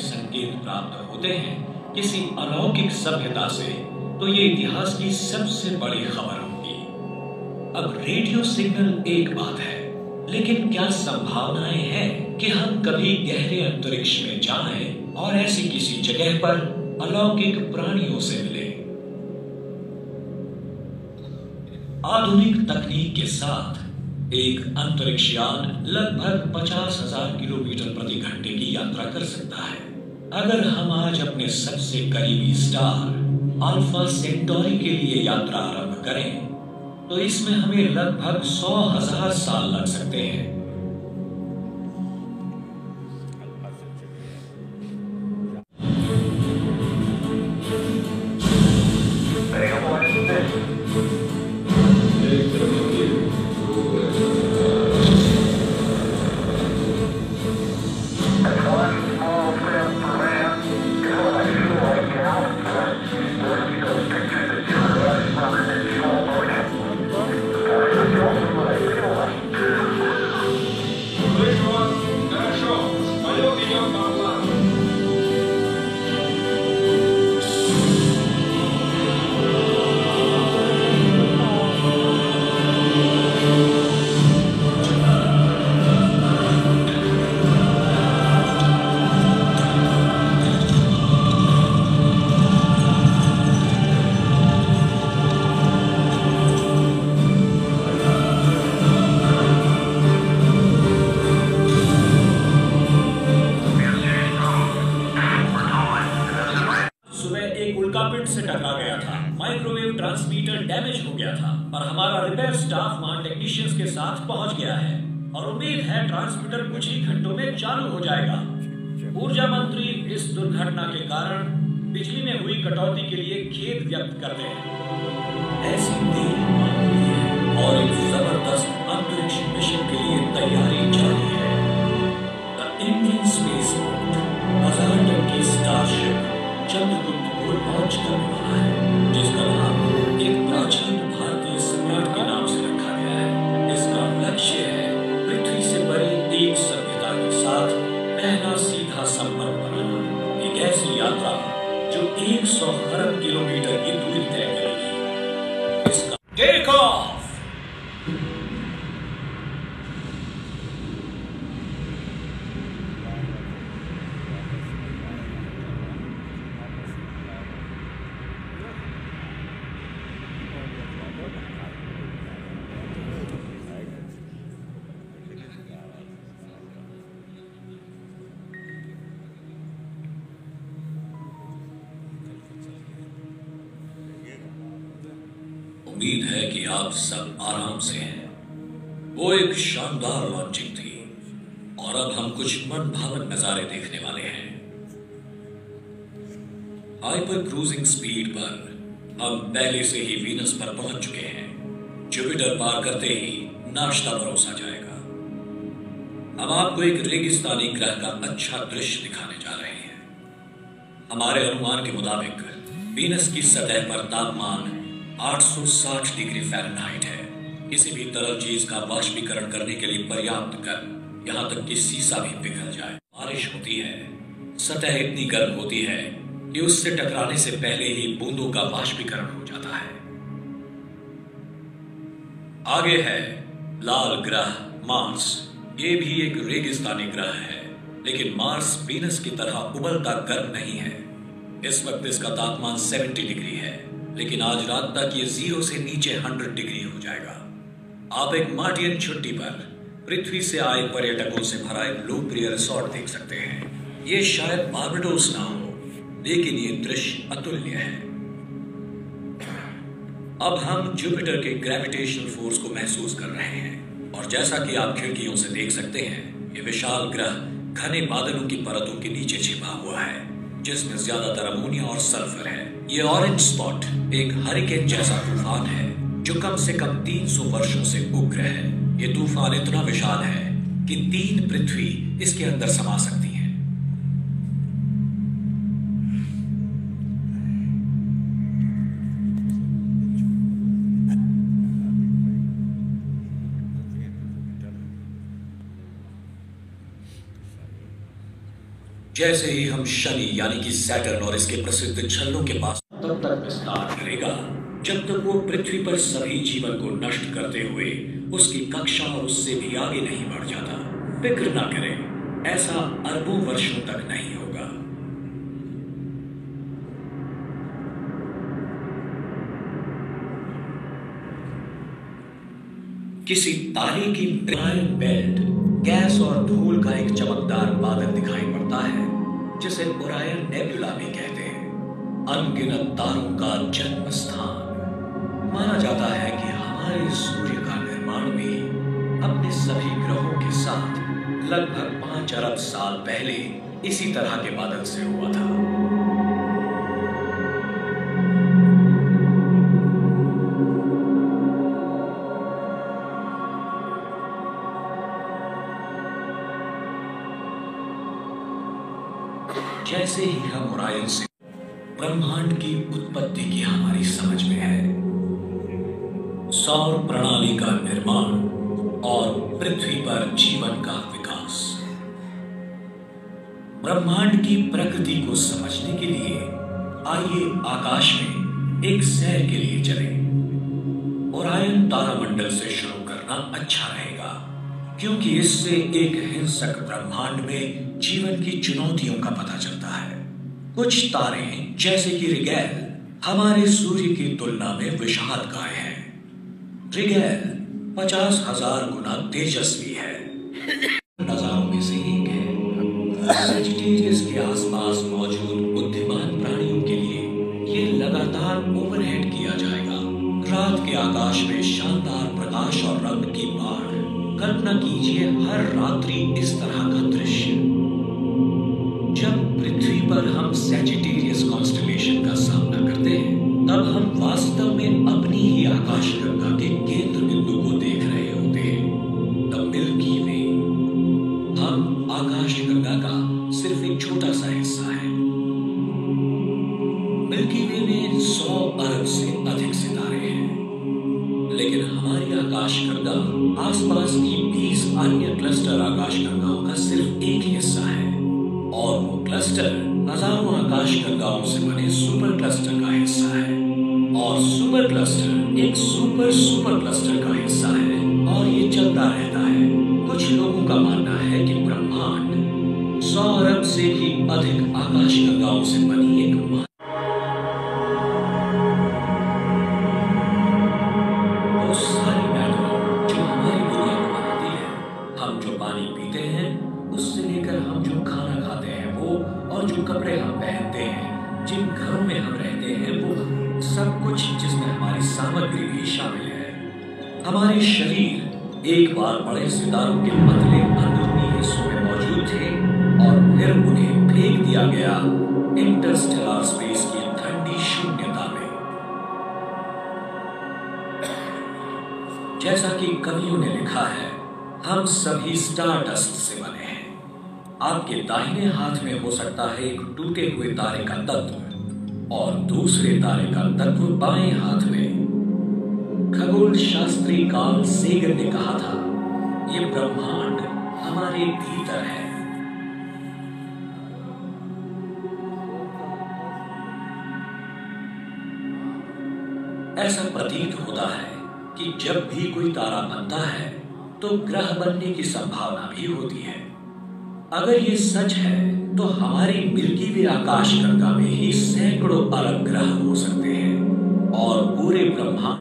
संकेत प्राप्त होते हैं किसी अलौकिक सभ्यता से, तो ये इतिहास की सबसे बड़ी खबर होगी। अब रेडियो सिग्नल एक बात है, लेकिन क्या संभावनाएं हैं कि हम कभी गहरे अंतरिक्ष में जाएं और ऐसी किसी जगह पर अलौकिक प्राणियों से मिले? आधुनिक तकनीक के साथ एक अंतरिक्ष यान लगभग 50,000 किलोमीटर प्रति घंटे की यात्रा कर सकता है। अगर हम आज अपने सबसे करीबी स्टार अल्फा सेंटोरी के लिए यात्रा आरंभ करें, तो इसमें हमें लगभग 100,000 साल लग सकते हैं। से टकरा गया था, माइक्रोवेव ट्रांसमीटर डैमेज हो गया था और हमारा रिपेयर स्टाफ वहां टेक्नीशियंस के साथ पहुंच गया है और उम्मीद है ट्रांसमीटर कुछ ही घंटों में चालू हो जाएगा। ऊर्जा मंत्री इस दुर्घटना के कारण बिजली में हुई कटौती के लिए खेद व्यक्त करते हैं। ऐसी देर मामूली है और एक जबरदस्त अंतरिक्ष मिशन के लिए तैयारी जारी है। द इंडियन स्पेसपोर्ट 1000 टन की स्टारशिप चंद्रगुप्त को लॉन्च करने वाला है, जिसका नाम एक प्राचीन भारतीय सम्राट के नाम से रखा गया है। इसका लक्ष्य है पृथ्वी से बड़ी एक सभ्यता के साथ पहला सीधा संपर्क बनाना। एक ऐसी यात्रा जो 100 खरब किलोमीटर की दूरी तय करेगी। इसका टेक ऑफ। उम्मीद है कि आप सब आराम से हैं। वो एक शानदार लॉन्चिंग थी और अब हम कुछ मनभावन नजारे देखने वाले हैं। हाइपर क्रूजिंग स्पीड पर हम पहले से ही वीनस पर पहुंच चुके हैं। जुपिटर पार करते ही नाश्ता परोसा जाएगा। हम आपको एक रेगिस्तानी ग्रह का अच्छा दृश्य दिखाने जा रहे हैं। हमारे अनुमान के मुताबिक वीनस की सतह पर तापमान 860 डिग्री फ़ारेनहाइट है। किसी भी तरल चीज का वाष्पीकरण करने के लिए पर्याप्त गर्म, यहाँ तक कि सीसा भी पिघल जाए। बारिश होती है, सतह इतनी गर्म होती है कि उससे टकराने से पहले ही बूंदों का वाष्पीकरण हो जाता है। आगे है लाल ग्रह मार्स। ये भी एक रेगिस्तानी ग्रह है, लेकिन मार्स वीनस की तरह उबलता गर्म नहीं है। इस वक्त इसका तापमान 70 डिग्री है, लेकिन आज रात तक ये 0 से नीचे 100 डिग्री हो जाएगा। आप एक मार्टियन छुट्टी पर पृथ्वी से आए पर्यटकों से भरा एक लोकप्रिय रिसोर्ट देख सकते हैं। ये शायद बारबडोस ना हो, लेकिन ये दृश्य अतुल्य है। अब हम जुपिटर के ग्रेविटेशनल फोर्स को महसूस कर रहे हैं और जैसा कि आप खिड़कियों से देख सकते हैं, ये विशाल ग्रह घने बादलों की परतों के नीचे छिपा हुआ है, जिसमें ज्यादातर अमोनिया और सल्फर है। ये ऑरेंज स्पॉट एक हरिकेन जैसा तूफान है जो कम से कम 300 वर्षों से उग्र है। ये तूफान इतना विशाल है कि 3 पृथ्वी इसके अंदर समा सकती हैं। जैसे ही हम शनि यानी कि सैटर्न और इसके प्रसिद्ध छल्लों के पास तब तक विस्तार करेगा जब तक वो पृथ्वी पर सभी जीवन को नष्ट करते हुए उसकी कक्षा और उससे भी आगे नहीं बढ़ जाता। फिक्र ना करें, ऐसा अरबों वर्षों तक नहीं होगा। किसी तारे की ओरायन बेल्ट गैस और धूल का एक चमकदार बादल दिखाई पड़ता है जिसे ओरायन नेबुला भी कहते हैं। अनगिनत तारों का जन्म स्थान। माना जाता है कि हमारे सूर्य का निर्माण भी अपने सभी ग्रहों के साथ लगभग 5 अरब साल पहले इसी तरह के बादल से हुआ था। जैसे ही हम ओरायन से ब्रह्मांड की उत्पत्ति की हमारी समझ में है, सौर प्रणाली का निर्माण और पृथ्वी पर जीवन का विकास। ब्रह्मांड की प्रकृति को समझने के लिए आइए आकाश में एक सैर के लिए चलें। ओरायन तारामंडल से शुरू करना अच्छा रहेगा क्योंकि इससे एक हिंसक ब्रह्मांड में जीवन की चुनौतियों का पता चलता है। कुछ तारे जैसे कि रिगेल हमारे सूर्य की तुलना में विषादकाय है। रिगेल 50,000 गुना तेजस्वी है। नजारों में से एक है। सजिटेरियस के आसपास मौजूद बुद्धिमान प्राणियों के लिए ये लगातार ओवरहेड किया जाएगा। रात के आकाश में शानदार प्रकाश और रंग की बाढ़। कल्पना कीजिए हर रात्रि इस तरह का दृश्य। जब पृथ्वी पर हम सैजिटेरियस कॉन्स्टलेशन का सामना करते हैं तब हम वास्तव में अपनी ही आकाशगंगा के केंद्र बिंदु को देख रहे होते हैं, द मिल्की वे। हम आकाशगंगा का सिर्फ एक छोटा सा हिस्सा है। मिल्की वे में 100 अरब से अधिक सितारे हैं, लेकिन हमारी आकाशगंगा आसपास की 20 अन्य क्लस्टर आकाशगंगाओं का सिर्फ एक हिस्सा है, और वो क्लस्टर हजारों आकाशगंगाओं से बने सुपर क्लस्टर का हिस्सा है, और सुपर क्लस्टर एक सुपर सुपर क्लस्टर का हिस्सा है, और ये चलता रहता है। कुछ लोगों का मानना है कि ब्रह्मांड 100 अरब से भी अधिक आकाशगंगाओं से बनी एक सारी मैटर जो हमारी दुनिया को बनाती है। हम जो पानी पीते हैं उससे लेकर हम जो खाना खाते हैं वो, और जो कपड़े हम पहनते हैं, जिन घरों में हम रहते हैं, वो सब कुछ जिसमें हमारी सामग्री भी शामिल है। हमारे शरीर एक बार बड़े सितारों के पतले अंदरूनी हिस्सों में मौजूद थे और फिर उन्हें फेंक दिया गया इंटरस्टेलर स्पेस की ठंडी शून्यता में। जैसा कि कवियों ने लिखा है, हम सभी स्टारडस्ट से बने हैं। आपके दाहिने हाथ में हो सकता है एक टूटे हुए तारे का तत्व और दूसरे तारे का तत्व बाएं हाथ में। खगोल शास्त्री कार्ल सेगन ने कहा था, ये ब्रह्मांड हमारे भीतर है। ऐसा प्रतीत होता है कि जब भी कोई तारा बनता है तो ग्रह बनने की संभावना भी होती है। अगर ये सच है तो हमारी मिल्की वे आकाशगंगा में ही सैकड़ों अरब ग्रह हो सकते हैं और पूरे ब्रह्मांड